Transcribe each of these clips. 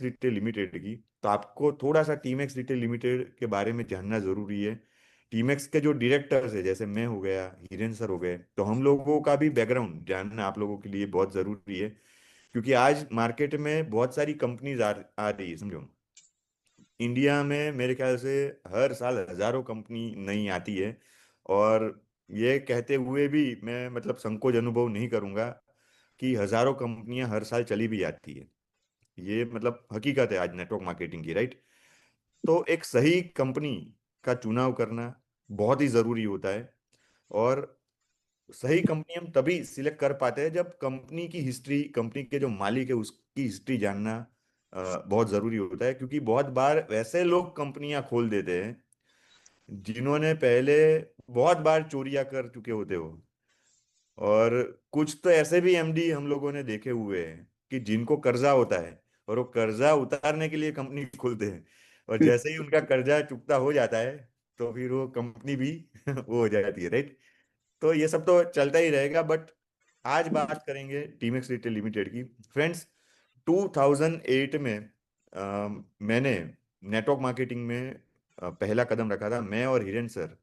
Retail limited की, तो आपको थोड़ा सा टीमेक्स रिटेल लिमिटेड के बारे में जानना जरूरी है। टीमेक्स के जो डायरेक्टर्स है, जैसे मैं हो गया, हिरेन सर हो गए, तो हम लोगों का भी बैकग्राउंड जानना आप लोगों के लिए बहुत जरूरी है। क्योंकि आज मार्केट में बहुत सारी कंपनीज आ रही है, समझो। इंडिया में मेरे ख्याल से हर साल हजारों कंपनी नई आती है। और ये कहते हुए भी मैं मतलब संकोच अनुभव नहीं करूंगा कि हजारों कंपनियां हर साल चली भी जाती है। ये मतलब हकीकत है आज नेटवर्क मार्केटिंग की, राइट। तो एक सही कंपनी का चुनाव करना बहुत ही जरूरी होता है। और सही कंपनी हम तभी सिलेक्ट कर पाते हैं जब कंपनी की हिस्ट्री, कंपनी के जो मालिक है उसकी हिस्ट्री जानना बहुत जरूरी होता है। क्योंकि बहुत बार वैसे लोग कंपनियां खोल देते हैं जिन्होंने पहले बहुत बार चोरियां कर चुके होते हो। और कुछ तो ऐसे भी एमडी हम लोगों ने देखे हुए हैं कि जिनको कर्जा होता है और वो कर्जा उतारने के लिए कंपनी खोलते हैं, और जैसे ही उनका कर्जा चुकता हो जाता है तो फिर वो कंपनी भी वो हो जाती है, राइट। तो ये सब तो चलता ही रहेगा, बट आज बात करेंगे टीमेक्स रिटेल लिमिटेड की। फ्रेंड्स, 2008 में मैंने नेटवर्क मार्केटिंग में पहला कदम रखा था। मैं और हिरेन सर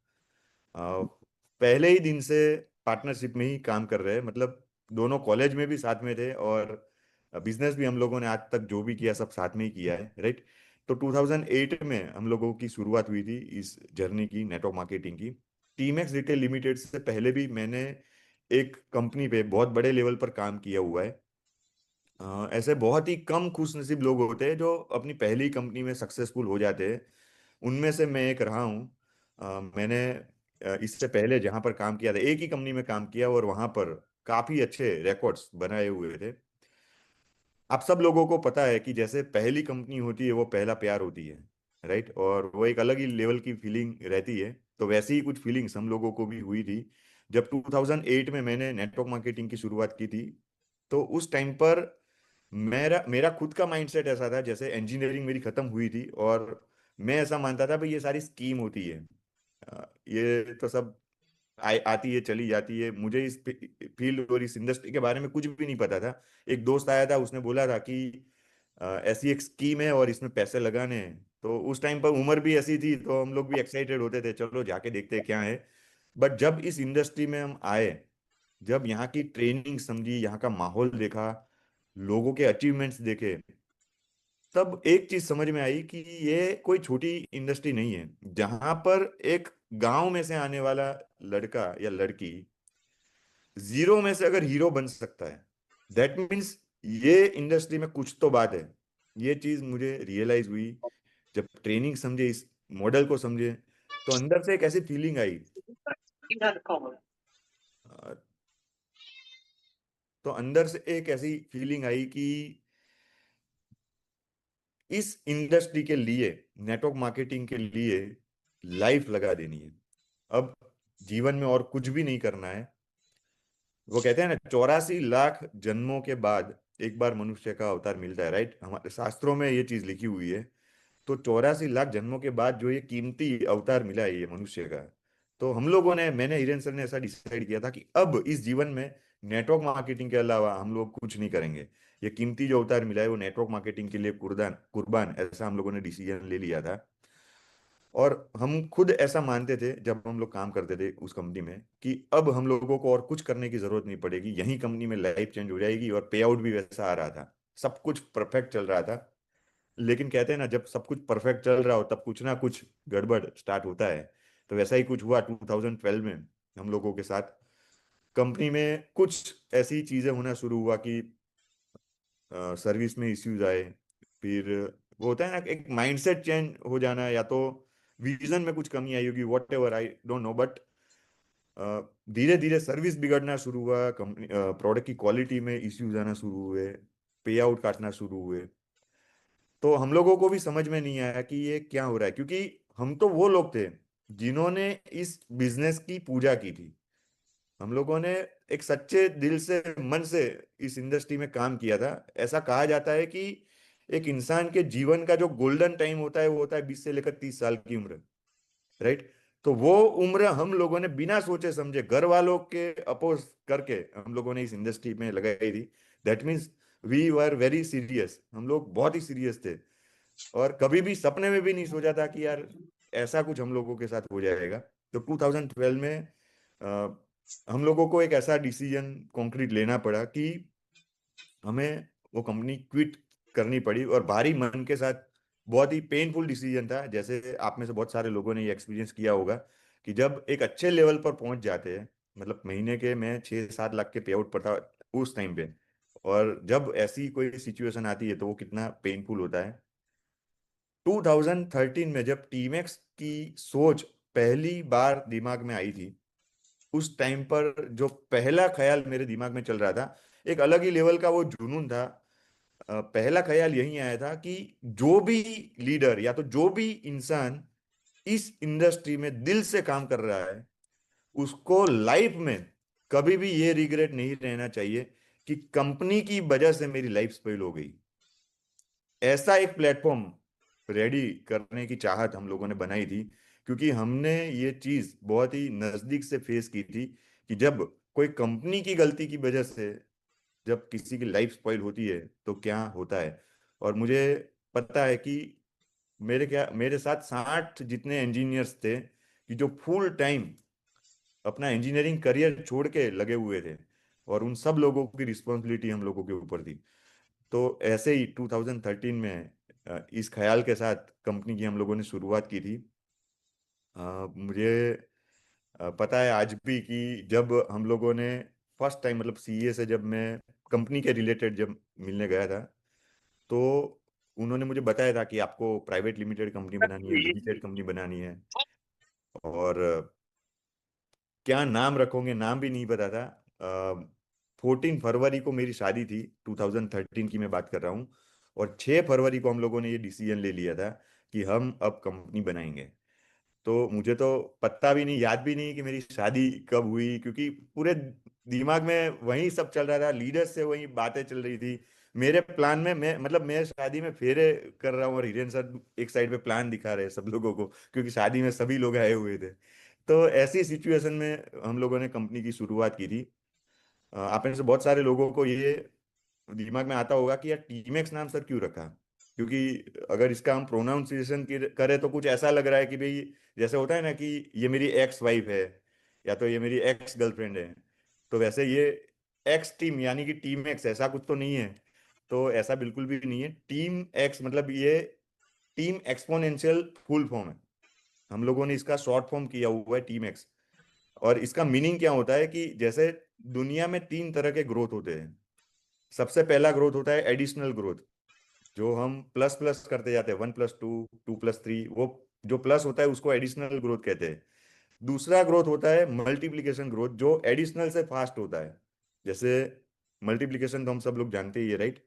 पहले ही दिन से पार्टनरशिप में ही काम कर रहे हैं। मतलब दोनों कॉलेज में भी साथ में थे, और बिजनेस भी हम लोगों ने आज तक जो भी किया सब साथ में ही किया है, राइट। तो 2008 में हम लोगों की शुरुआत हुई थी इस जर्नी की, नेटवर्क मार्केटिंग की। टीमेक्स रिटेल लिमिटेड से पहले भी मैंने एक कंपनी पे बहुत बड़े लेवल पर काम किया हुआ है। ऐसे बहुत ही कम खुशनसीब लोग होते हैं जो अपनी पहली कंपनी में सक्सेसफुल हो जाते हैं। उनमें से मैं एक रहा हूँ। मैंने इससे पहले जहाँ पर काम किया था, एक ही कंपनी में काम किया और वहाँ पर काफी अच्छे रिकॉर्ड्स बनाए हुए थे। आप सब लोगों को पता है कि जैसे पहली कंपनी होती है वो पहला प्यार होती है, राइट। और वो एक अलग ही लेवल की फीलिंग रहती है। तो वैसी ही कुछ फीलिंग्स हम लोगों को भी हुई थी जब 2008 में मैंने नेटवर्क मार्केटिंग की शुरुआत की थी। तो उस टाइम पर मेरा मेरा खुद का माइंडसेट ऐसा था, जैसे इंजीनियरिंग मेरी खत्म हुई थी और मैं ऐसा मानता था भाई ये सारी स्कीम होती है। ये तो सब आती है चली जाती है। मुझे इस फील्ड और इस इंडस्ट्री के बारे में कुछ भी नहीं पता था। एक दोस्त आया था, उसने बोला था कि ऐसी एक स्कीम है और इसमें पैसे लगाने हैं। तो उस टाइम पर उम्र भी ऐसी थी, तो हम लोग भी एक्साइटेड होते थे, चलो जाके देखते हैं क्या है। बट जब इस इंडस्ट्री में हम आए, जब यहाँ की ट्रेनिंग समझी, यहाँ का माहौल देखा, लोगों के अचीवमेंट्स देखे, तब एक चीज समझ में आई कि ये कोई छोटी इंडस्ट्री नहीं है जहां पर एक गांव में से आने वाला लड़का या लड़की जीरो में से अगर हीरो बन सकता है। दैट मीन्स ये इंडस्ट्री में कुछ तो बात है। ये चीज मुझे रियलाइज हुई जब ट्रेनिंग समझे, इस मॉडल को समझे। तो अंदर से एक ऐसी फीलिंग आई। अ, तो अंदर से एक ऐसी फीलिंग आई कि इस इंडस्ट्री के लिए, नेटवर्क मार्केटिंग के लिए लाइफ लगा देनी है। अब जीवन में और कुछ भी नहीं करना है। वो कहते हैं ना, 84 लाख जन्मों के बाद एक बार मनुष्य का अवतार मिलता है, राइट। हमारे शास्त्रों में ये चीज लिखी हुई है। तो 84 लाख जन्मों के बाद जो ये कीमती अवतार मिला है ये मनुष्य का, तो हम लोगों ने, मैंने, हिरेन सर ने ऐसा डिसाइड किया था कि अब इस जीवन में नेटवर्क मार्केटिंग के अलावा हम लोग कुछ नहीं करेंगे। ये कीमती जो अवतार मिला है वो नेटवर्क मार्केटिंग के लिए कुर्बान कुर्बान, ऐसा हम लोगों ने डिसीजन ले लिया था। और हम खुद ऐसा मानते थे जब हम लोग काम करते थे उस कंपनी में कि अब हम लोगों को और कुछ करने की जरूरत नहीं पड़ेगी, यही कंपनी में लाइफ चेंज हो जाएगी। और पे आउट भी वैसा आ रहा था, सब कुछ परफेक्ट चल रहा था। लेकिन कहते हैं ना, जब सब कुछ परफेक्ट चल रहा हो तब कुछ ना कुछ गड़बड़ स्टार्ट होता है। तो वैसा ही कुछ हुआ 2012 में हम लोगों के साथ। कंपनी में कुछ ऐसी चीजें होना शुरू हुआ कि सर्विस में इश्यूज आए। फिर वो होता है ना, एक माइंडसेट चेंज हो जाना, या तो विजन में कुछ कमी आई होगी, what ever, I don't know. But धीरे धीरे सर्विस बिगड़ना शुरू हुआ, कंपनी प्रोडक्ट की क्वालिटी में इश्यूज आना शुरू हुए, पे आउट काटना शुरू हुए। तो हम लोगों को भी समझ में नहीं आया कि ये क्या हो रहा है, क्योंकि हम तो वो लोग थे जिन्होंने इस बिजनेस की पूजा की थी। हम लोगों ने एक सच्चे दिल से, मन से इस इंडस्ट्री में काम किया था। ऐसा कहा जाता है कि एक इंसान के जीवन का जो गोल्डन टाइम होता है वो होता है 20 से लेकर 30 साल की उम्र, राइट। तो वो उम्र हम लोगों ने बिना सोचे समझे, घर वालों के अपोज करके हम लोगों ने इस इंडस्ट्री में लगाई थी। That means we were very serious, हम लोग बहुत ही सीरियस थे। और कभी भी सपने में भी नहीं सोचा था कि यार ऐसा कुछ हम लोगों के साथ हो जाएगा। तो 2012 में अ, हम लोगों को एक ऐसा डिसीजन कॉन्क्रीट लेना पड़ा कि हमें वो कंपनी क्विट करनी पड़ी, और भारी मन के साथ। बहुत ही पेनफुल डिसीजन था, जैसे आप में से बहुत सारे लोगों ने ये एक्सपीरियंस किया होगा कि जब एक अच्छे लेवल पर पहुंच जाते हैं, मतलब महीने के मैं 6-7 लाख के पे आउट पता उस टाइम पे, और जब ऐसी कोई सिचुएशन आती है तो वो कितना पेनफुल होता है। 2013 में जब टीमेक्स की सोच पहली बार दिमाग में आई थी, उस टाइम पर जो पहला ख्याल मेरे दिमाग में चल रहा था, एक अलग ही लेवल का वो जुनून था। पहला ख्याल यही आया था कि जो भी लीडर या तो जो भी इंसान इस इंडस्ट्री में दिल से काम कर रहा है, उसको लाइफ में कभी भी ये रिग्रेट नहीं रहना चाहिए कि कंपनी की वजह से मेरी लाइफ स्पॉइल हो गई। ऐसा एक प्लेटफॉर्म रेडी करने की चाहत हम लोगों ने बनाई थी, क्योंकि हमने ये चीज बहुत ही नजदीक से फेस की थी कि जब कोई कंपनी की गलती की वजह से जब किसी की लाइफ स्पॉइल होती है तो क्या होता है। और मुझे पता है कि मेरे साथ 60 जितने इंजीनियर्स थे कि जो फुल टाइम अपना इंजीनियरिंग करियर छोड़ के लगे हुए थे, और उन सब लोगों की रिस्पॉन्सिबिलिटी हम लोगों के ऊपर थी। तो ऐसे ही 2013 में इस ख्याल के साथ कंपनी की हम लोगों ने शुरुआत की थी। मुझे पता है आज भी कि जब हम लोगों ने फर्स्ट टाइम, मतलब सीए से जब मैं कंपनी के रिलेटेड जब मिलने गया था, तो उन्होंने मुझे बताया था कि आपको प्राइवेट लिमिटेड कंपनी बनानी है, लिमिटेड कंपनी बनानी है, और क्या नाम रखोगे, नाम भी नहीं पता था। 14 फरवरी को मेरी शादी थी, 2013 की मैं बात कर रहा हूँ, और 6 फरवरी को हम लोगों ने ये डिसीजन ले लिया था कि हम अब कंपनी बनाएंगे। तो मुझे तो पता भी नहीं, याद भी नहीं कि मेरी शादी कब हुई, क्योंकि पूरे दिमाग में वही सब चल रहा था, लीडर से वही बातें चल रही थी। मेरे प्लान में मैं शादी में फेरे कर रहा हूँ, और हिरेन सर एक साइड पे प्लान दिखा रहे हैं सब लोगों को, क्योंकि शादी में सभी लोग आए हुए थे। तो ऐसी सिचुएशन में हम लोगों ने कंपनी की शुरुआत की थी। आप में से बहुत सारे लोगों को ये दिमाग में आता होगा कि यार टीमेक्स नाम सर क्यों रखा, क्योंकि अगर इसका हम प्रोनाउंसिएशन करें तो कुछ ऐसा लग रहा है कि भाई, जैसे होता है ना कि ये मेरी एक्स वाइफ है, या तो ये मेरी एक्स गर्लफ्रेंड है। तो वैसे ये एक्स टीम यानी कि टीम एक्स, ऐसा कुछ तो नहीं है। तो ऐसा बिल्कुल भी नहीं है। टीम एक्स मतलब ये टीम एक्सपोनेंशियल फुल फॉर्म है। हम लोगों ने इसका शॉर्ट फॉर्म किया हुआ है टीम एक्स। और इसका मीनिंग क्या होता है कि जैसे दुनिया में 3 तरह के ग्रोथ होते हैं। सबसे पहला ग्रोथ होता है एडिशनल ग्रोथ, जो हम प्लस प्लस करते जाते हैं, 1+2, 2+3, वो जो प्लस होता है उसको एडिशनल ग्रोथ कहते हैं। दूसरा ग्रोथ होता है मल्टीप्लिकेशन ग्रोथ, जो एडिशनल से फास्ट होता है। जैसे मल्टीप्लिकेशन तो हम सब लोग जानते ही है, राइट।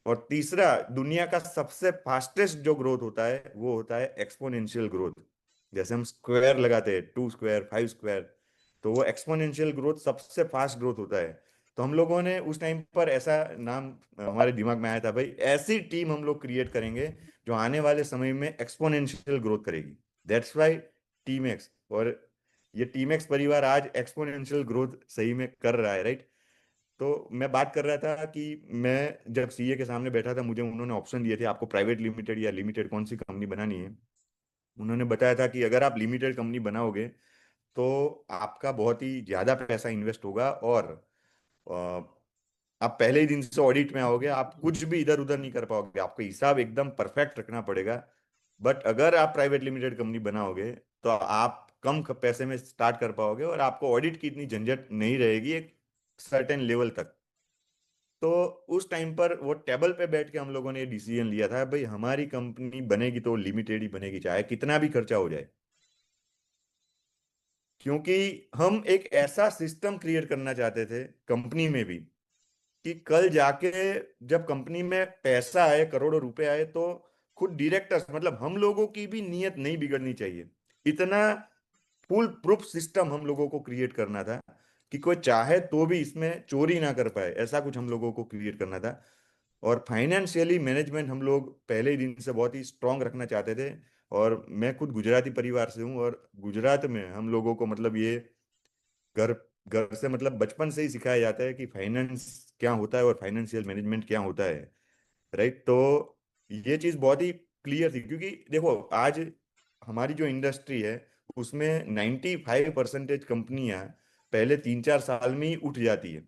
और तीसरा, दुनिया का सबसे फास्टेस्ट जो ग्रोथ होता है वो होता है एक्सपोनेंशियल ग्रोथ। जैसे हम स्क्वायर लगाते हैं, 2 स्क्वायर, 5 स्क्वायर, तो वो एक्सपोनेंशियल ग्रोथ सबसे फास्ट ग्रोथ होता है। तो हम लोगों ने उस टाइम पर ऐसा नाम हमारे दिमाग में आया था, भाई ऐसी टीम हम लोग क्रिएट करेंगे जो आने वाले समय में एक्सपोनेंशियल ग्रोथ करेगी। That's why team x. और ये टीम एक्स परिवार आज एक्सपोनेंशियल ग्रोथ सही में कर रहा है, राइट। तो मैं बात कर रहा था कि मैं जब सीए के सामने बैठा था, मुझे उन्होंने ऑप्शन दिए थे, आपको प्राइवेट लिमिटेड या लिमिटेड कौन सी कंपनी बनानी है। उन्होंने बताया था कि अगर आप लिमिटेड कंपनी बनाओगे तो आपका बहुत ही ज्यादा पैसा इन्वेस्ट होगा, और अ, आप पहले ही दिन से ऑडिट में आओगे, आप कुछ भी इधर उधर नहीं कर पाओगे, आपको हिसाब एकदम परफेक्ट रखना पड़ेगा। बट अगर आप प्राइवेट लिमिटेड कंपनी बनाओगे तो आप कम पैसे में स्टार्ट कर पाओगे, और आपको ऑडिट की इतनी झंझट नहीं रहेगी एक सर्टेन लेवल तक। तो उस टाइम पर वो टेबल पे बैठ के हम लोगों ने ये डिसीजन लिया था, भाई हमारी कंपनी बनेगी तो लिमिटेड ही बनेगी, चाहे कितना भी खर्चा हो जाए। क्योंकि हम एक ऐसा सिस्टम क्रिएट करना चाहते थे कंपनी में भी, कि कल जाके जब कंपनी में पैसा आए, करोड़ों रुपए आए, तो खुद डायरेक्टर्स, मतलब हम लोगों की भी नीयत नहीं बिगड़नी चाहिए। इतना फुल प्रूफ सिस्टम हम लोगों को क्रिएट करना था कि कोई चाहे तो भी इसमें चोरी ना कर पाए, ऐसा कुछ हम लोगों को क्रिएट करना था। और फाइनेंशियली मैनेजमेंट हम लोग पहले ही दिन से बहुत ही स्ट्रांग रखना चाहते थे। और मैं खुद गुजराती परिवार से हूँ, और गुजरात में हम लोगों को मतलब ये घर घर से मतलब बचपन से ही सिखाया जाता है कि फाइनेंस क्या होता है और फाइनेंशियल मैनेजमेंट क्या होता है, राइट। तो ये चीज़ बहुत ही क्लियर थी, क्योंकि देखो आज हमारी जो इंडस्ट्री है उसमें 95% कंपनियां पहले 3-4 साल में ही उठ जाती है।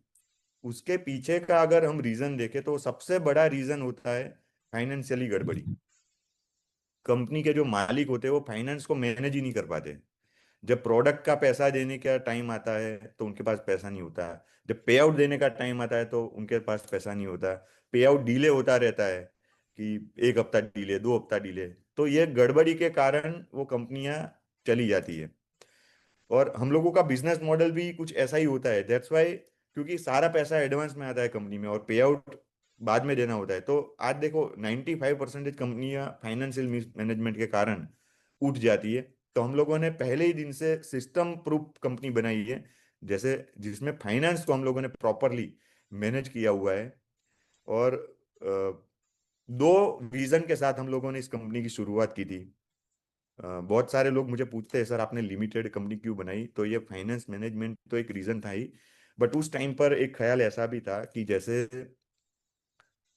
उसके पीछे का अगर हम रीजन देखें तो सबसे बड़ा रीजन होता है फाइनेंशियली गड़बड़ी। कंपनी के जो मालिक होते हैं वो फाइनेंस को मैनेज ही नहीं कर पाते। जब प्रोडक्ट का पैसा देने का टाइम आता है तो उनके पास पैसा नहीं होता। जब पे आउट देने का टाइम आता है तो उनके पास पैसा नहीं होता। पे आउट डिले होता रहता है कि 1 हफ्ता डिले, 2 हफ्ता डिले। तो ये गड़बड़ी के कारण वो कंपनियां चली जाती है। और हम लोगों का बिजनेस मॉडल भी कुछ ऐसा ही होता है, दैट्स वाई। क्योंकि सारा पैसा एडवांस में आता है कंपनी में और पे आउट बाद में देना होता है। तो आज देखो 95% कंपनियां फाइनेंशियल मैनेजमेंट के कारण उठ जाती है। तो हम लोगों ने पहले ही दिन से सिस्टम प्रूफ कंपनी बनाई है, जैसे जिसमें फाइनेंस को हम लोगों ने प्रॉपरली मैनेज किया हुआ है। और दो विजन के साथ हम लोगों ने इस कंपनी की शुरुआत की थी। बहुत सारे लोग मुझे पूछते हैं, सर आपने लिमिटेड कंपनी क्यों बनाई? तो ये फाइनेंस मैनेजमेंट तो एक रीजन था ही, बट उस टाइम पर एक ख्याल ऐसा भी था कि जैसे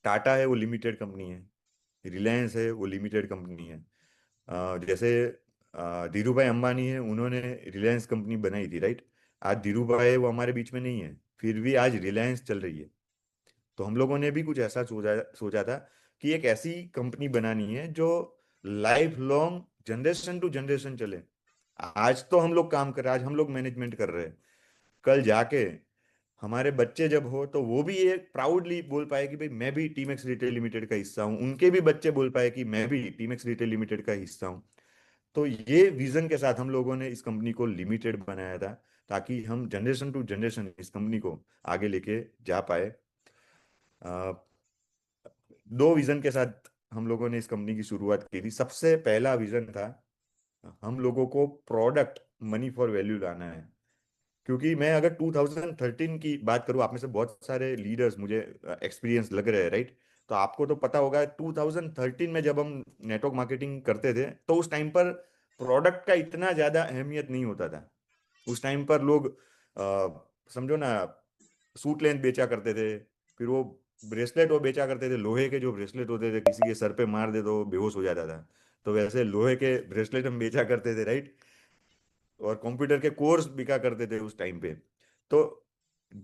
टाटा है वो लिमिटेड कंपनी है, रिलायंस है वो लिमिटेड कंपनी है। जैसे धीरू भाई अंबानी है, उन्होंने रिलायंस कंपनी बनाई थी, राइट। आज धीरू भाई वो हमारे बीच में नहीं है, फिर भी आज रिलायंस चल रही है। तो हम लोगों ने भी कुछ ऐसा सोचा सोचा था कि एक ऐसी कंपनी बनानी है जो life long generation to generation चले। आज तो हम लोग काम कर रहे हैं, आज हम लोग मैनेजमेंट कर रहे हैं, कल जाके हमारे बच्चे जब हो तो वो भी ये प्राउडली बोल पाए कि भाई मैं भी टीमेक्स रिटेल लिमिटेड का हिस्सा हूँ, उनके भी बच्चे बोल पाए कि मैं भी टीमेक्स रिटेल लिमिटेड का हिस्सा हूँ। तो ये विजन के साथ हम लोगों ने इस कंपनी को लिमिटेड बनाया था, ताकि हम जनरेशन टू जनरेशन इस कंपनी को आगे लेके जा पाए। दो विजन के साथ हम लोगों ने इस कंपनी की शुरुआत की थी। सबसे पहला विजन था हम लोगों को प्रोडक्ट मनी फॉर वैल्यू लाना है। क्योंकि मैं अगर 2013 की बात करूं, आप में से बहुत सारे लीडर्स मुझे एक्सपीरियंस लग रहे हैं, राइट। तो आपको तो पता होगा 2013 में जब हम नेटवर्क मार्केटिंग करते थे तो उस टाइम पर प्रोडक्ट का इतना ज्यादा अहमियत नहीं होता था। उस टाइम पर लोग समझो ना, सूट लेंथ बेचा करते थे, फिर वो ब्रेसलेट वो बेचा करते थे, लोहे के जो ब्रेसलेट होते थे, किसी के सर पे मार दे तो बेहोश हो जाता था। तो वैसे लोहे के ब्रेसलेट हम बेचा करते थे, राइट। और कंप्यूटर के कोर्स बिका करते थे उस टाइम पे। तो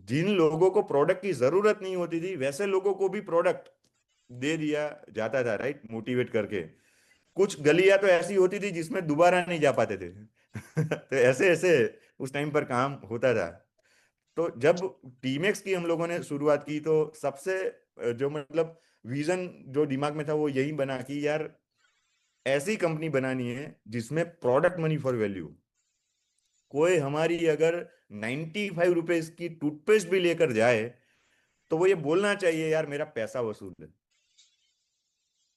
जिन लोगों को प्रोडक्ट की जरूरत नहीं होती थी वैसे लोगों को भी प्रोडक्ट दे दिया जाता था, राइट, मोटिवेट करके। कुछ गलियां तो ऐसी होती थी जिसमें दोबारा नहीं जा पाते थे तो ऐसे ऐसे उस टाइम पर काम होता था। तो जब टीमेक्स की हम लोगों ने शुरुआत की तो सबसे जो मतलब विजन जो दिमाग में था वो यही बना कि यार ऐसी कंपनी बनानी है जिसमें प्रोडक्ट मनी फॉर वैल्यू। कोई हमारी अगर 95 रुपीज की टूथपेस्ट भी लेकर जाए तो वो ये बोलना चाहिए यार मेरा पैसा वसूल है।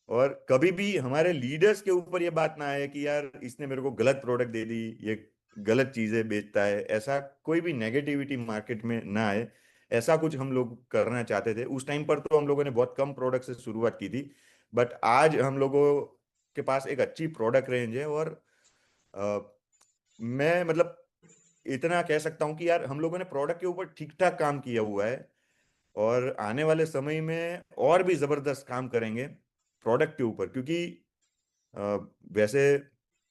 और कभी भी हमारे लीडर्स के ऊपर ये बात ना आए कि यार इसने मेरे को गलत प्रोडक्ट दे दी, ये गलत चीजें बेचता है, ऐसा कोई भी नेगेटिविटी मार्केट में ना आए। ऐसा कुछ हम लोग करना चाहते थे। उस टाइम पर तो हम लोगों ने बहुत कम प्रोडक्ट से शुरुआत की थी, बट आज हम लोगों के पास एक अच्छी प्रोडक्ट रेंज है। और अ, मैं मतलब इतना कह सकता हूँ कि यार हम लोगों ने प्रोडक्ट के ऊपर ठीक ठाक काम किया हुआ है, और आने वाले समय में और भी जबरदस्त काम करेंगे प्रोडक्ट के ऊपर। क्योंकि अ, वैसे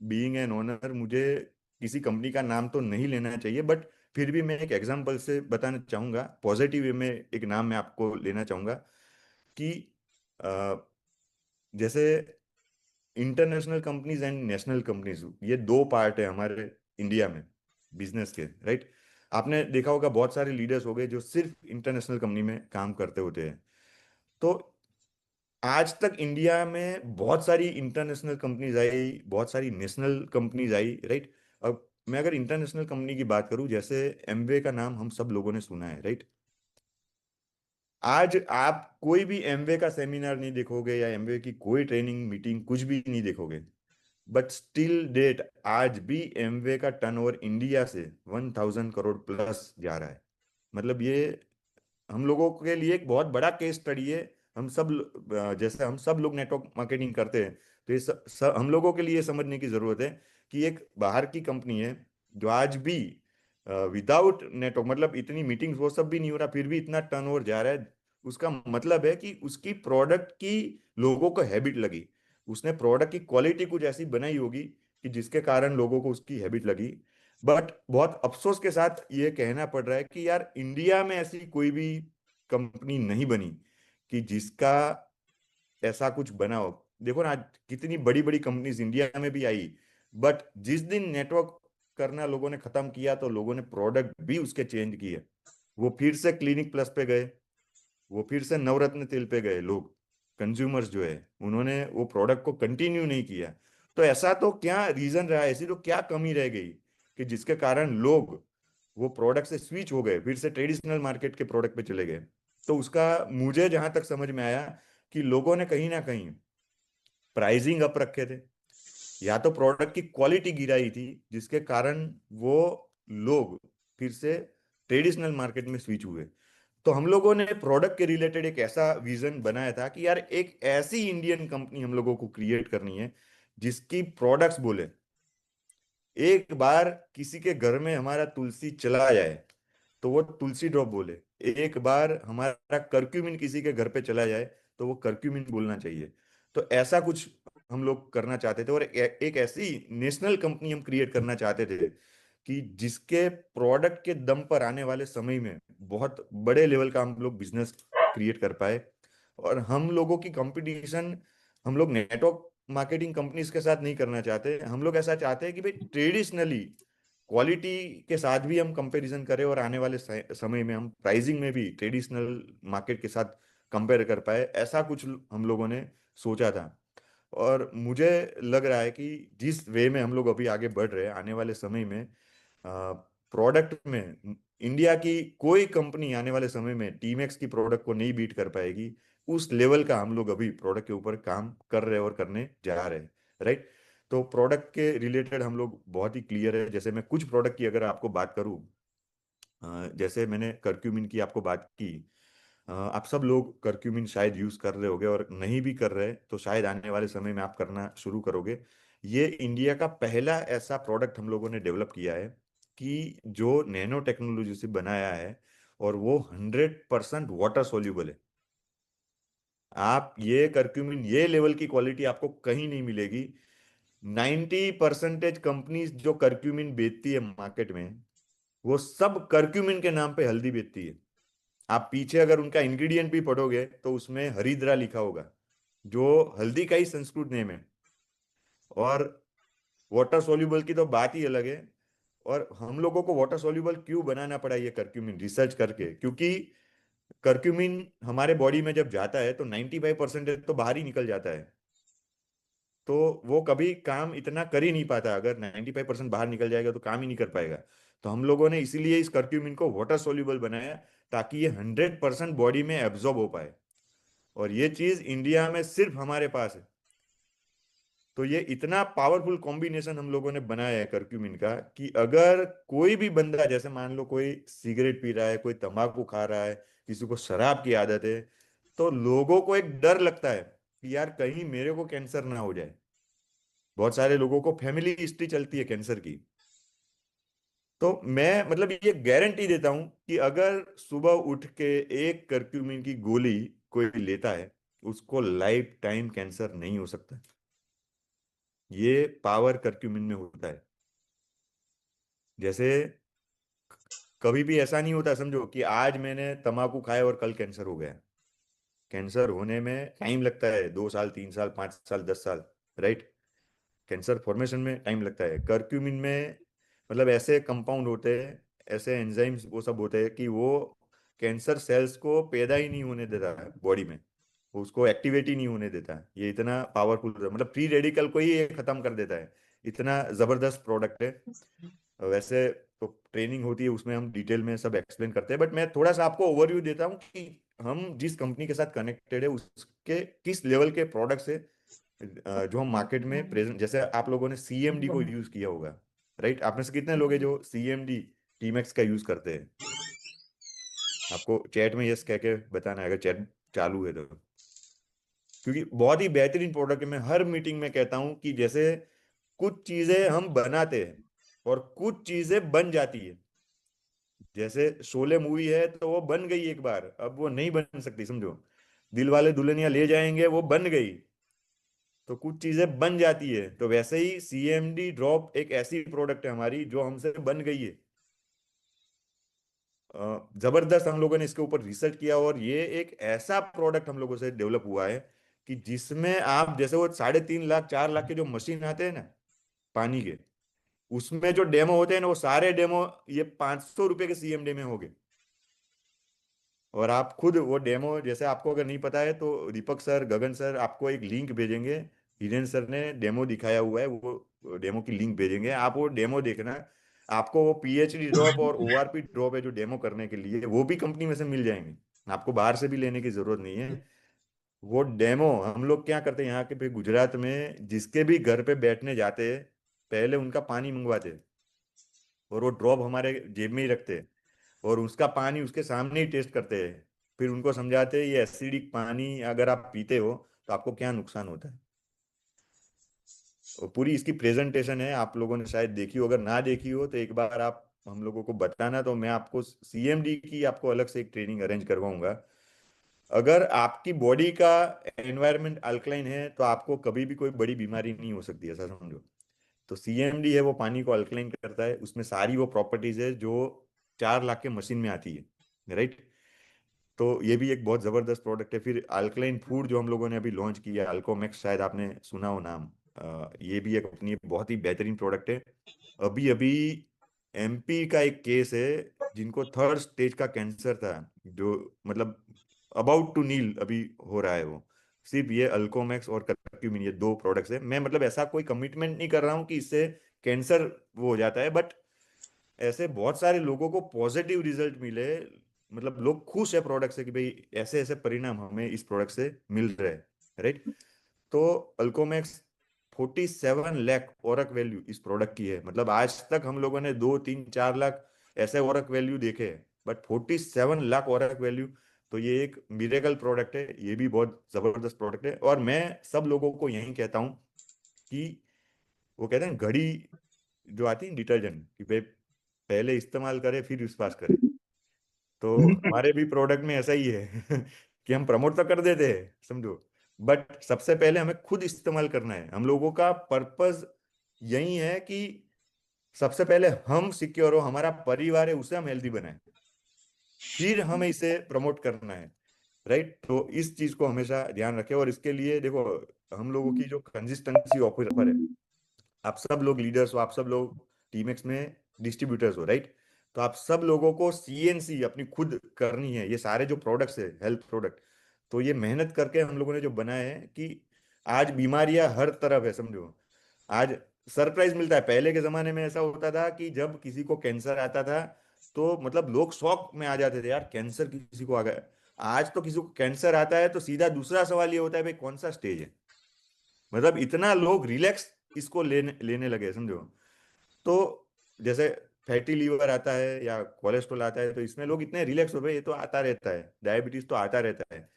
बीइंग एन ओनर मुझे किसी कंपनी का नाम तो नहीं लेना चाहिए, बट फिर भी मैं एक एग्जांपल से बताना चाहूंगा, पॉजिटिव वे में एक नाम मैं आपको लेना चाहूंगा कि अ, जैसे international companies and national companies, ये दो पार्ट है हमारे इंडिया में बिजनेस के, राइट। आपने देखा होगा बहुत सारे लीडर्स हो गए जो सिर्फ इंटरनेशनल कंपनी में काम करते होते हैं। तो आज तक इंडिया में बहुत सारी इंटरनेशनल कंपनीज आई, बहुत सारी नेशनल कंपनीज आई, राइट। अब मैं अगर इंटरनेशनल कंपनी की बात करूं, जैसे एमवे का नाम हम सब लोगों ने सुना है, राइट। आज आप कोई भी एमवे का सेमिनार नहीं देखोगे या एमवे की कोई ट्रेनिंग मीटिंग कुछ भी नहीं देखोगे, बट स्टिल डेट आज भी एमवे का टर्नओवर इंडिया से 1,000 करोड़ प्लस जा रहा है। मतलब ये हम लोगों के लिए एक बहुत बड़ा केस स्टडी है। हम सब जैसे हम सब लोग नेटवर्क मार्केटिंग करते हैं, तो ये हम लोगों के लिए समझने की जरूरत है कि एक बाहर की कंपनी है जो आज भी विदाउट नेटवर्क, मतलब इतनी मीटिंग्स वो सब भी नहीं हो रहा, फिर भी इतना टर्नओवर जा रहा है। उसका मतलब है कि उसकी प्रोडक्ट की लोगों को हैबिट लगी, उसने प्रोडक्ट की क्वालिटी कुछ ऐसी बनाई होगी कि जिसके कारण लोगों को उसकी हैबिट लगी। बट बहुत अफसोस के साथ ये कहना पड़ रहा है कि यार इंडिया में ऐसी कोई भी कंपनी नहीं बनी कि जिसका ऐसा कुछ बना हो। देखो ना, आज कितनी बड़ी बड़ी कंपनीज इंडिया में भी आई, बट जिस दिन नेटवर्क करना लोगों ने खत्म किया तो लोगों ने प्रोडक्ट भी उसके चेंज किए। वो फिर से क्लिनिक प्लस पे गए, वो फिर से नवरत्न तेल पे गए लोग, कंज्यूमर्स जो है उन्होंने वो प्रोडक्ट को कंटिन्यू नहीं किया। तो ऐसा तो क्या रीजन रहा, ऐसी तो क्या कमी रह गई कि जिसके कारण लोग वो प्रोडक्ट से स्विच हो गए, फिर से ट्रेडिशनल मार्केट के प्रोडक्ट पे चले गए। तो उसका मुझे जहां तक समझ में आया कि लोगों ने कहीं ना कहीं प्राइसिंग अप रखे थे, या तो प्रोडक्ट की क्वालिटी गिराई थी जिसके कारण वो लोग फिर से ट्रेडिशनल मार्केट में स्विच हुए। तो हम लोगों ने प्रोडक्ट के रिलेटेड एक ऐसा विजन बनाया था कि यार एक ऐसी इंडियन कंपनी हम लोगों को क्रिएट करनी है जिसकी प्रोडक्ट्स बोले, एक बार किसी के घर में हमारा तुलसी चला जाए तो वो तुलसी ड्रॉप बोले, एक बार हमारा कर्क्यूमिन किसी के घर पे चला जाए तो वो कर्क्यूमिन बोलना चाहिए। तो ऐसा कुछ हम लोग करना चाहते थे, और एक ऐसी नेशनल कंपनी हम क्रिएट करना चाहते थे कि जिसके प्रोडक्ट के दम पर आने वाले समय में बहुत बड़े लेवल का हम लोग बिजनेस क्रिएट कर पाए। और हम लोगों की कंपटीशन, हम लोग नेटवर्क मार्केटिंग कंपनीज के साथ नहीं करना चाहते, हम लोग ऐसा चाहते हैं कि भाई ट्रेडिशनली क्वालिटी के साथ भी हम कंपैरिजन करें और आने वाले समय में हम प्राइसिंग में भी ट्रेडिशनल मार्केट के साथ कंपेयर कर पाए। ऐसा कुछ हम लोगों ने सोचा था। और मुझे लग रहा है कि जिस वे में हम लोग अभी आगे बढ़ रहे हैं, आने वाले समय में प्रोडक्ट में इंडिया की कोई कंपनी आने वाले समय में टीमैक्स की प्रोडक्ट को नहीं बीट कर पाएगी। उस लेवल का हम लोग अभी प्रोडक्ट के ऊपर काम कर रहे हैं और करने जा रहे हैं, राइट। तो प्रोडक्ट के रिलेटेड हम लोग बहुत ही क्लियर है। जैसे मैं कुछ प्रोडक्ट की अगर आपको बात करूं, जैसे मैंने कर्क्यूमिन की आपको बात की, आप सब लोग कर्क्यूमिन शायद यूज कर रहे होगे, और नहीं भी कर रहे तो शायद आने वाले समय में आप करना शुरू करोगे। ये इंडिया का पहला ऐसा प्रोडक्ट हम लोगों ने डेवलप किया है कि जो नैनो टेक्नोलॉजी से बनाया है, और वो 100% वाटर सोल्यूबल है। आप ये कर्क्यूमिन, ये लेवल की क्वालिटी आपको कहीं नहीं मिलेगी। 90% कंपनीज जो कर्क्यूमिन बेचती है मार्केट में, वो सब कर्क्यूमिन के नाम पे हल्दी बेचती है। आप पीछे अगर उनका इंग्रेडिएंट भी पढ़ोगे तो उसमें हरिद्रा लिखा होगा, जो हल्दी का ही संस्कृत नेम है। और वाटर सोल्यूबल की तो बात ही अलग है। और हम लोगों को वाटर सोल्यूबल क्यों बनाना पड़ा ये कर्क्यूमिन रिसर्च करके, क्योंकि कर्क्यूमिन हमारे बॉडी में जब जाता है तो 95% तो बाहर ही निकल जाता है। तो वो कभी काम इतना कर ही नहीं पाता, अगर 95% बाहर निकल जाएगा तो काम ही नहीं कर पाएगा। तो हम लोगों ने इसीलिए इस कर्क्यूमिन को वाटर सोल्यूबल बनाया, ताकि ये 100% बॉडी में एब्जॉर्ब हो पाए। और ये चीज इंडिया में सिर्फ हमारे पास है। तो ये इतना पावरफुल कॉम्बिनेशन हम लोगों ने बनाया है कर्क्यूमिन का कि अगर कोई भी बंदा, जैसे मान लो कोई सिगरेट पी रहा है, कोई तंबाकू खा रहा है, किसी को शराब की आदत है, तो लोगों को एक डर लगता है कि यार कहीं मेरे को कैंसर ना हो जाए। बहुत सारे लोगों को फैमिली हिस्ट्री चलती है कैंसर की। तो मैं मतलब ये गारंटी देता हूं कि अगर सुबह उठ के एक कर्क्यूमिन की गोली कोई लेता है, उसको लाइफ टाइम कैंसर नहीं हो सकता। ये पावर कर्क्यूमिन में होता है। जैसे कभी भी ऐसा नहीं होता, समझो कि आज मैंने तंबाकू खाया और कल कैंसर हो गया। कैंसर होने में टाइम लगता है, 2 साल, 3 साल, 5 साल, 10 साल, राइट। कैंसर फॉर्मेशन में टाइम लगता है। कर्क्यूमिन में मतलब ऐसे कंपाउंड होते हैं, ऐसे एंजाइम्स वो सब होते हैं कि वो कैंसर सेल्स को पैदा ही नहीं होने देता है बॉडी में, उसको एक्टिवेट ही नहीं होने देता है। ये इतना पावरफुल, मतलब फ्री रेडिकल को ही ये खत्म कर देता है। इतना जबरदस्त प्रोडक्ट है। वैसे तो ट्रेनिंग होती है, उसमें हम डिटेल में सब एक्सप्लेन करते हैं, बट मैं थोड़ा सा आपको ओवरव्यू देता हूँ कि हम जिस कंपनी के साथ कनेक्टेड है उसके किस लेवल के प्रोडक्ट्स है जो हम मार्केट में प्रेजेंट। जैसे आप लोगों ने सीएमडी को यूज किया होगा, राइट। आप में से कितने लोग हैं जो सीएमडी टीमैक्स का यूज करते हैं? आपको चैट में यस कह के बताना है अगर चैट चालू है तो। क्योंकि बहुत ही बेहतरीन प्रोडक्ट है। मैं हर मीटिंग में कहता हूं कि जैसे कुछ चीजें हम बनाते हैं और कुछ चीजें बन जाती है। जैसे शोले मूवी है तो वो बन गई एक बार, अब वो नहीं बन सकती, समझो। दिल वाले दुल्हनिया ले जाएंगे वो बन गई, तो कुछ चीजें बन जाती है। तो वैसे ही सीएमडी ड्रॉप एक ऐसी प्रोडक्ट है हमारी जो हमसे बन गई है। जबरदस्त हम लोगों ने इसके ऊपर रिसर्च किया, और ये एक ऐसा प्रोडक्ट हम लोगों से डेवलप हुआ है कि जिसमें आप जैसे वो 3.5 लाख 4 लाख के जो मशीन आते हैं ना पानी के, उसमें जो डेमो होते हैं ना, वो सारे डेमो ये 500 रुपए के सीएमडी में हो गए। और आप खुद वो डेमो, जैसे आपको अगर नहीं पता है तो दीपक सर, गगन सर आपको एक लिंक भेजेंगे। हिरेन सर ने डेमो दिखाया हुआ है, वो डेमो की लिंक भेजेंगे, आप वो डेमो देखना। आपको वो पीएचडी ड्रॉप और ओआरपी ड्रॉप है जो डेमो करने के लिए, वो भी कंपनी में से मिल जाएंगे। आपको बाहर से भी लेने की जरूरत नहीं है। वो डेमो हम लोग क्या करते हैं यहाँ के पे गुजरात में, जिसके भी घर पे बैठने जाते हैं पहले उनका पानी मंगवाते हैं, और वो ड्रॉप हमारे जेब में ही रखते हैं, और उसका पानी उसके सामने ही टेस्ट करते हैं। फिर उनको समझाते हैं ये एसिडिक पानी अगर आप पीते हो तो आपको क्या नुकसान होता है। और पूरी इसकी प्रेजेंटेशन है, आप लोगों ने शायद देखी हो, अगर ना देखी हो तो एक बार आप हम लोगों को बताना, तो मैं आपको सीएमडी की आपको अलग से एक ट्रेनिंग अरेंज करवाऊंगा। अगर आपकी बॉडी का एनवायरनमेंट अल्कलाइन है तो आपको कभी भी कोई बड़ी बीमारी नहीं हो सकती, ऐसा समझो। तो सीएमडी है वो पानी को अल्कलाइन करता है, उसमें सारी वो प्रॉपर्टीज है जो 4 लाख के मशीन में आती है, राइट। तो ये भी एक बहुत जबरदस्त प्रोडक्ट है। फिर अल्कलाइन फूड जो हम लोगों ने अभी लॉन्च किया, अल्कोमैक्स, शायद आपने सुना हो नाम। ये भी एक अपनी बहुत ही बेहतरीन प्रोडक्ट है। अभी अभी एमपी का एक केस है जिनको 3rd स्टेज का कैंसर था, जो मतलब अबाउट टू नील अभी हो रहा है वो, सिर्फ ये अल्कोमैक्स और कर्क्यूमिन, ये 2 प्रोडक्ट्स है। मैं मतलब ऐसा कोई कमिटमेंट नहीं कर रहा हूँ कि इससे कैंसर वो हो जाता है, बट ऐसे बहुत सारे लोगों को पॉजिटिव रिजल्ट मिले, मतलब लोग खुश है प्रोडक्ट से कि भाई ऐसे ऐसे परिणाम हमें इस प्रोडक्ट से मिल रहे हैं, राइट। तो अल्कोमैक्स 47 लाख औरक वैल्यू इस प्रोडक्ट की है। मतलब आज तक हम लोगों ने 2 3 4 लाख ऐसे औरक वैल्यू देखे हैं, बट 47 लाख औरक वैल्यू, तो ये एक मिरेकल प्रोडक्ट है। ये भी बहुत जबरदस्त प्रोडक्ट है। और मैं सब लोगों को यही कहता हूँ कि वो कहते हैं घड़ी जो आती है डिटर्जेंट, कि भाई पहले इस्तेमाल करें फिर विश्वास करें। तो हमारे भी प्रोडक्ट में ऐसा ही है कि हम प्रमोट तो कर देते हैं, समझो, बट सबसे पहले हमें खुद इस्तेमाल करना है। हम लोगों का पर्पस यही है कि सबसे पहले हम सिक्योर हो, हमारा परिवार है उसे हम हेल्दी बनाएं, फिर हमें इसे प्रमोट करना है, राइट। तो इस चीज को हमेशा ध्यान रखें। और इसके लिए देखो, हम लोगों की जो कंसिस्टेंसी ऑफर है, आप सब लोग लीडर्स हो, आप सब लोग टीमेक्स में डिस्ट्रीब्यूटर्स हो, राइट। तो आप सब लोगों को सीएनसी अपनी खुद करनी है। ये सारे जो प्रोडक्ट्स है हेल्थ प्रोडक्ट, तो ये मेहनत करके हम लोगों ने जो बनाए हैं कि आज बीमारियां हर तरफ है, समझो। आज सरप्राइज मिलता है। पहले के जमाने में ऐसा होता था कि जब किसी को कैंसर आता था तो मतलब लोग शॉक में आ जाते थे, यार कैंसर किसी को आ गया। आज तो किसी को कैंसर आता है तो सीधा दूसरा सवाल ये होता है, भाई कौन सा स्टेज है। मतलब इतना लोग रिलैक्स इसको लेने लेने लगे, समझो। तो जैसे फैटी लीवर आता है या कोलेस्ट्रॉल आता है तो इसमें लोग इतने रिलैक्स हो गए, ये तो आता रहता है, डायबिटीज तो आता रहता है,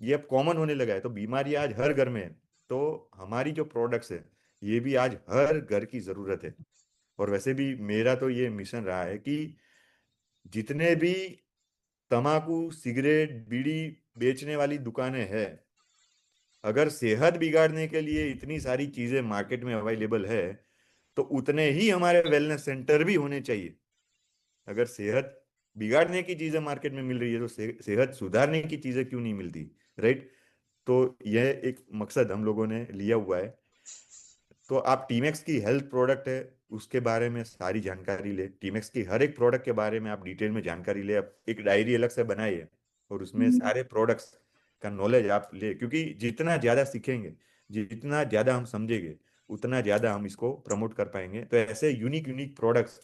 ये अब कॉमन होने लगा है। तो बीमारी आज हर घर में है। तो हमारी जो प्रोडक्ट्स है ये भी आज हर घर की जरूरत है। और वैसे भी मेरा तो ये मिशन रहा है कि जितने भी तंबाकू सिगरेट बीड़ी बेचने वाली दुकानें हैं, अगर सेहत बिगाड़ने के लिए इतनी सारी चीजें मार्केट में अवेलेबल है तो उतने ही हमारे वेलनेस सेंटर भी होने चाहिए। अगर सेहत बिगाड़ने की चीजें मार्केट में मिल रही है तो सेहत सुधारने की चीजें क्यों नहीं मिलती, राइट। तो यह एक मकसद हम लोगों ने लिया हुआ है। तो आप टीमेक्स की हेल्थ प्रोडक्ट है उसके बारे में सारी जानकारी ले, टीमेक्स की हर एक प्रोडक्ट के बारे में आप डिटेल में जानकारी ले। आप एक डायरी अलग से बनाइए और उसमें सारे प्रोडक्ट्स का नॉलेज आप ले, क्योंकि जितना ज़्यादा सीखेंगे, जितना ज़्यादा हम समझेंगे, उतना ज़्यादा हम इसको प्रमोट कर पाएंगे। तो ऐसे यूनिक यूनिक प्रोडक्ट्स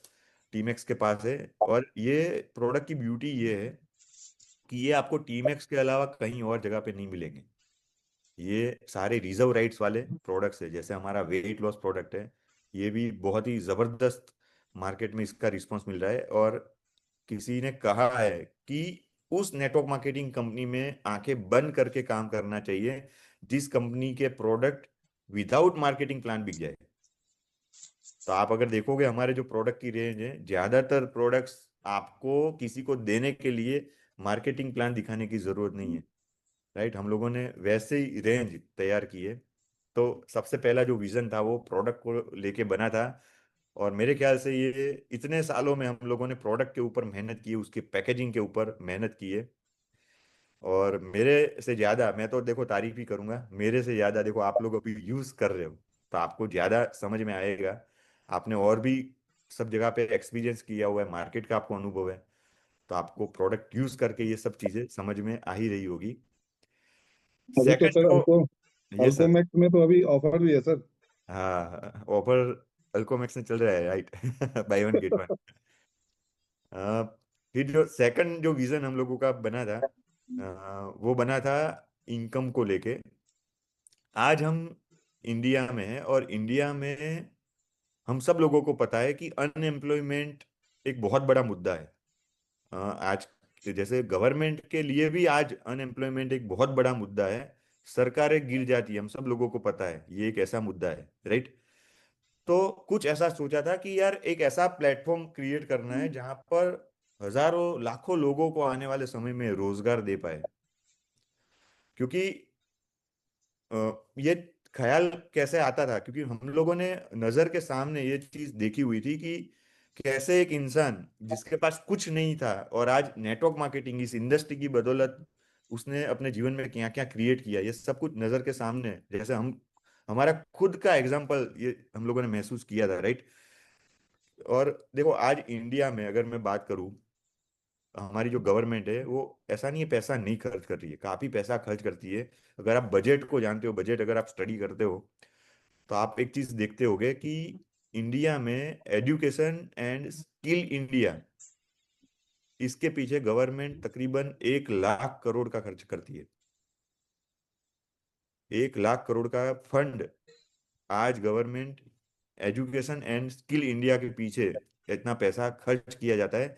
टीमेक्स के पास है। और ये प्रोडक्ट की ब्यूटी ये है कि ये आपको टीमेक्स के अलावा कहीं और जगह पे नहीं मिलेंगे। ये सारे रिजर्व राइट्स वाले प्रोडक्ट्स है। जैसे हमारा वेट लॉस प्रोडक्ट है, ये भी बहुत ही जबरदस्त मार्केट में इसका रिस्पांस मिल रहा है। और किसी ने कहा है कि उस नेटवर्क मार्केटिंग कंपनी में आंखें बंद करके काम करना चाहिए जिस कंपनी के प्रोडक्ट विदाउट मार्केटिंग प्लान बिक जाए। तो आप अगर देखोगे हमारे जो प्रोडक्ट की रेंज है, ज्यादातर प्रोडक्ट्स आपको किसी को देने के लिए मार्केटिंग प्लान दिखाने की जरूरत नहीं है। राइट, हम लोगों ने वैसे ही रेंज तैयार की है। तो सबसे पहला जो विजन था वो प्रोडक्ट को लेके बना था। और मेरे ख्याल से ये इतने सालों में हम लोगों ने प्रोडक्ट के ऊपर मेहनत की है, उसके पैकेजिंग के ऊपर मेहनत की है। और मेरे से ज्यादा, मैं तो देखो तारीफ ही करूंगा, मेरे से ज्यादा देखो आप लोग अभी यूज कर रहे हो, तो आपको ज्यादा समझ में आएगा। आपने और भी सब जगह पे एक्सपीरियंस किया हुआ है, मार्केट का आपको अनुभव है, तो आपको प्रोडक्ट यूज करके ये सब चीजें समझ में आ ही रही होगी। अभी तो सेकंड सर जो, अल्को ये सर, अल्कोमेक्स में तो अभी ऑफर भी है सर। हाँ ऑफर अल्कोमेक्स में चल रहा है, right. By one get one. फिर जो सेकंड जो विजन हम लोगों का बना था, वो बना था इनकम को लेके। आज हम इंडिया में हैं, और इंडिया में हम सब लोगों को पता है कि अनएम्प्लॉयमेंट एक बहुत बड़ा मुद्दा है। आज जैसे गवर्नमेंट के लिए भी आज अनएम्प्लॉयमेंट एक बहुत बड़ा मुद्दा है। सरकारें गिर जाती है, हम सब लोगों को पता है ये एक ऐसा मुद्दा है, राइट। तो कुछ ऐसा सोचा था कि यार एक ऐसा प्लेटफॉर्म क्रिएट करना है जहां पर हजारों लाखों लोगों को आने वाले समय में रोजगार दे पाए। क्योंकि ये ख्याल कैसे आता था, क्योंकि हम लोगों ने नजर के सामने ये चीज देखी हुई थी कि कैसे एक इंसान जिसके पास कुछ नहीं था, और आज नेटवर्क मार्केटिंग इस इंडस्ट्री की बदौलत उसने अपने जीवन में क्या क्या क्रिएट किया, ये सब कुछ नजर के सामने, जैसे हम हमारा खुद का एग्जाम्पल ये हम लोगों ने महसूस किया था, राइट। और देखो आज इंडिया में अगर मैं बात करूं, हमारी जो गवर्नमेंट है वो ऐसा नहीं है पैसा नहीं खर्च कर रही है, काफी पैसा खर्च करती है। अगर आप बजट को जानते हो, बजट अगर आप स्टडी करते हो, तो आप एक चीज देखते होगे कि इंडिया में एजुकेशन एंड स्किल इंडिया, इसके पीछे गवर्नमेंट तकरीबन 1 लाख करोड़ का खर्च करती है। 1 लाख करोड़ का फंड आज government education and skill India के पीछे इतना पैसा खर्च किया जाता है।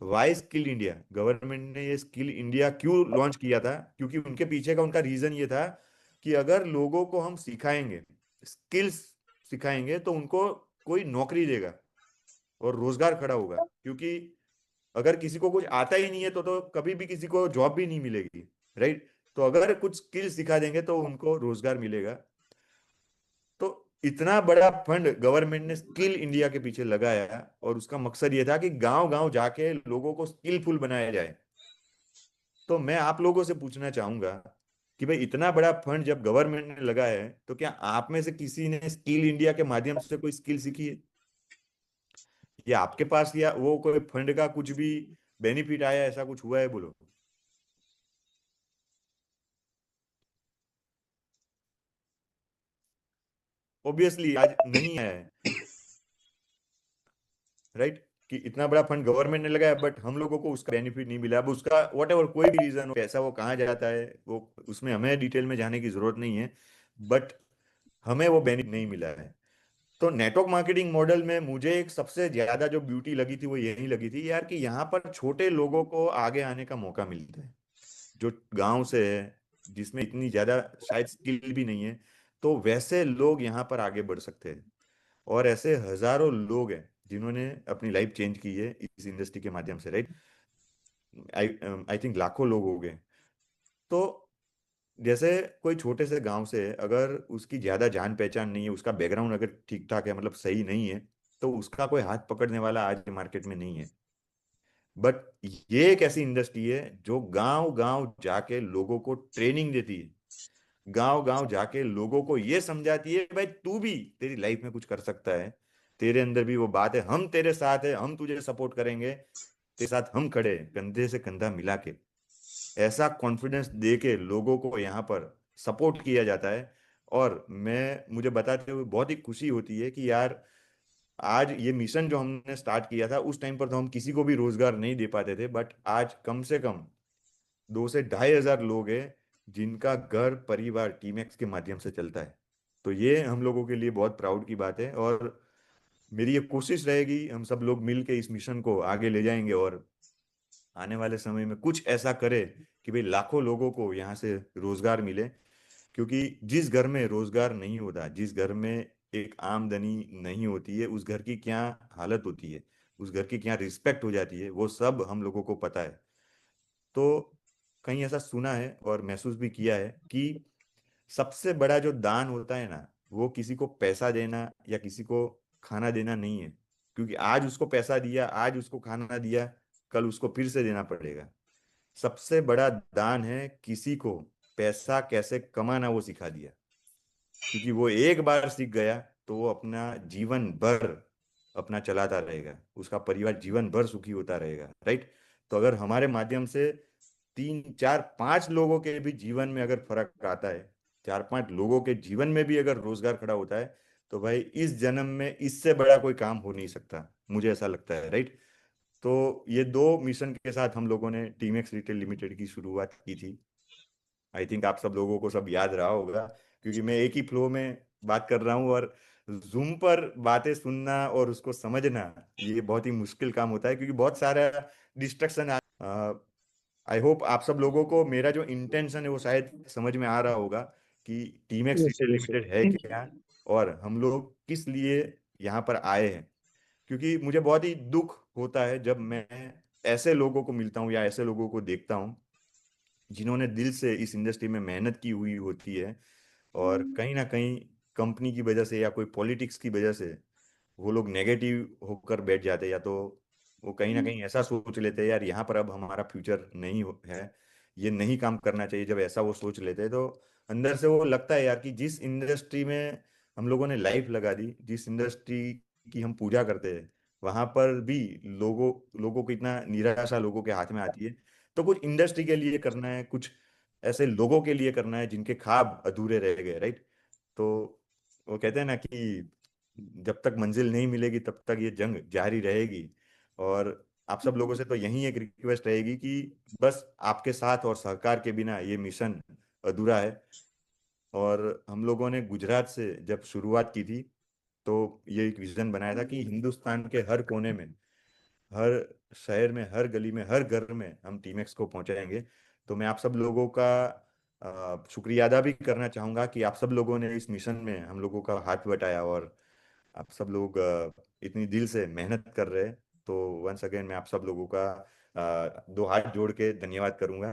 वाई स्किल इंडिया, गवर्नमेंट ने ये स्किल इंडिया क्यों लॉन्च किया था? क्योंकि उनके पीछे का उनका रीजन ये था कि अगर लोगों को हम सिखाएंगे, स्किल्स सिखाएंगे, तो उनको कोई नौकरी देगा और रोजगार खड़ा होगा। क्योंकि अगर किसी को कुछ आता ही नहीं है तो कभी भी किसी को जॉब भी नहीं मिलेगी, राइट। तो अगर कुछ स्किल सिखा देंगे तो उनको रोजगार मिलेगा। तो इतना बड़ा फंड गवर्नमेंट ने स्किल इंडिया के पीछे लगाया, और उसका मकसद ये था कि गांव गांव जाके लोगों को स्किलफुल बनाया जाए। तो मैं आप लोगों से पूछना चाहूंगा कि भाई इतना बड़ा फंड जब गवर्नमेंट ने लगाया है, तो क्या आप में से किसी ने स्किल इंडिया के माध्यम से कोई स्किल सीखी है? या आपके पास या वो कोई फंड का कुछ भी बेनिफिट आया, ऐसा कुछ हुआ है, बोलो। ऑब्वियसली आज नहीं आया है, राइट। कि इतना बड़ा फंड गवर्नमेंट ने लगाया, बट हम लोगों को उसका बेनिफिट नहीं मिला। अब उसका वट एवर कोई भी रीजन हो, पैसा वो कहाँ जाता है, वो उसमें हमें डिटेल में जाने की जरूरत नहीं है, बट हमें वो बेनिफिट नहीं मिला है। तो नेटवर्क मार्केटिंग मॉडल में मुझे एक सबसे ज्यादा जो ब्यूटी लगी थी वो यही लगी थी यार, कि यहाँ पर छोटे लोगों को आगे आने का मौका मिलता है, जो गांव से है, जिसमें इतनी ज्यादा शायद स्किल भी नहीं है, तो वैसे लोग यहाँ पर आगे बढ़ सकते हैं। और ऐसे हजारों लोग हैं जिन्होंने अपनी लाइफ चेंज की है इस इंडस्ट्री के माध्यम से, राइट। आई आई थिंक लाखों लोग हो गए। तो जैसे कोई छोटे से गांव से है, अगर उसकी ज्यादा जान पहचान नहीं है, उसका बैकग्राउंड अगर ठीक ठाक है, मतलब सही नहीं है, तो उसका कोई हाथ पकड़ने वाला आज मार्केट में नहीं है। बट ये एक ऐसी इंडस्ट्री है जो गांव गांव जाके लोगों को ट्रेनिंग देती है, गांव गांव जाके लोगों को ये समझाती है भाई तू भी तेरी लाइफ में कुछ कर सकता है, तेरे अंदर भी वो बात है, हम तेरे साथ है, हम तुझे सपोर्ट करेंगे, तेरे साथ हम खड़े हैं, कंधे से कंधा मिला के। ऐसा कॉन्फिडेंस दे के लोगों को यहाँ पर सपोर्ट किया जाता है। और मैं मुझे बताते हुए बहुत ही खुशी होती है कि यार आज ये मिशन जो हमने स्टार्ट किया था, उस टाइम पर तो हम किसी को भी रोजगार नहीं दे पाते थे, बट आज कम से कम 2 से 2,500 लोग हैं जिनका घर परिवार टीमैक्स के माध्यम से चलता है। तो ये हम लोगों के लिए बहुत प्राउड की बात है। और मेरी ये कोशिश रहेगी हम सब लोग मिल के इस मिशन को आगे ले जाएंगे, और आने वाले समय में कुछ ऐसा करे कि भाई लाखों लोगों को यहाँ से रोजगार मिले। क्योंकि जिस घर में रोजगार नहीं होता, जिस घर में एक आमदनी नहीं होती है, उस घर की क्या हालत होती है। उस घर की क्या रिस्पेक्ट हो जाती है, वो सब हम लोगों को पता है। तो कहीं ऐसा सुना है और महसूस भी किया है कि सबसे बड़ा जो दान होता है ना, वो किसी को पैसा देना या किसी को खाना देना नहीं है। क्योंकि आज उसको पैसा दिया, आज उसको खाना दिया, कल उसको फिर से देना पड़ेगा। सबसे बड़ा दान है किसी को पैसा कैसे कमाना वो सिखा दिया। क्योंकि वो एक बार सीख गया तो वो अपना जीवन भर अपना चलाता रहेगा, उसका परिवार जीवन भर सुखी होता रहेगा, राइट। तो अगर हमारे माध्यम से 3 4 5 लोगों के भी जीवन में अगर फर्क आता है, 4 5 लोगों के जीवन में भी अगर रोजगार खड़ा होता है, तो भाई इस जन्म में इससे बड़ा कोई काम हो नहीं सकता, मुझे ऐसा लगता है, राइट। तो ये 2 मिशन के साथ हम लोगों ने टीम एक्स रिटेल लिमिटेड की शुरुआत की थी। आई थिंक आप सब लोगों को सब याद रहा होगा, क्योंकि मैं एक ही फ्लो में बात कर रहा हूँ, और जूम पर बातें सुनना और उसको समझना ये बहुत ही मुश्किल काम होता है, क्योंकि बहुत सारा डिस्ट्रक्शन। आई होप आप सब लोगों को मेरा जो इंटेंशन है वो शायद समझ में आ रहा होगा कि team x yes sir, retail yes sir. Limited है क्या, और हम लोग किस लिए यहाँ पर आए हैं। क्योंकि मुझे बहुत ही दुख होता है जब मैं ऐसे लोगों को मिलता हूँ या ऐसे लोगों को देखता हूँ जिन्होंने दिल से इस इंडस्ट्री में मेहनत की हुई होती है, और कहीं ना कहीं कंपनी की वजह से या कोई पॉलिटिक्स की वजह से वो लोग नेगेटिव होकर बैठ जाते हैं, या तो वो कहीं ना कहीं ऐसा सोच लेते हैं यार यहाँ पर अब हमारा फ्यूचर नहीं है, ये नहीं काम करना चाहिए। जब ऐसा वो सोच लेते हैं तो अंदर से वो लगता है यार कि जिस इंडस्ट्री में हम लोगों ने लाइफ लगा दी, जिस इंडस्ट्री की हम पूजा करते हैं, वहां पर भी लोगों लोगों को इतना निराशा लोगों के हाथ में आती है। तो कुछ इंडस्ट्री के लिए करना है, कुछ ऐसे लोगों के लिए करना है जिनके ख्वाब अधूरे रह गए, राइट। तो वो कहते हैं ना कि जब तक मंजिल नहीं मिलेगी तब तक ये जंग जारी रहेगी। और आप सब लोगों से तो यही एक रिक्वेस्ट रहेगी कि बस आपके साथ और सहकार के बिना ये मिशन अधूरा है। और हम लोगों ने गुजरात से जब शुरुआत की थी, तो ये एक विजन बनाया था कि हिंदुस्तान के हर कोने में, हर शहर में, हर गली में, हर घर में हम टीम एक्स को पहुंचाएंगे। तो मैं आप सब लोगों का शुक्रिया अदा भी करना चाहूंगा कि आप सब लोगों ने इस मिशन में हम लोगों का हाथ बटाया, और आप सब लोग इतनी दिल से मेहनत कर रहे हैं। तो वंस अगेन मैं आप सब लोगों का 2 हाथ जोड़ के धन्यवाद करूंगा।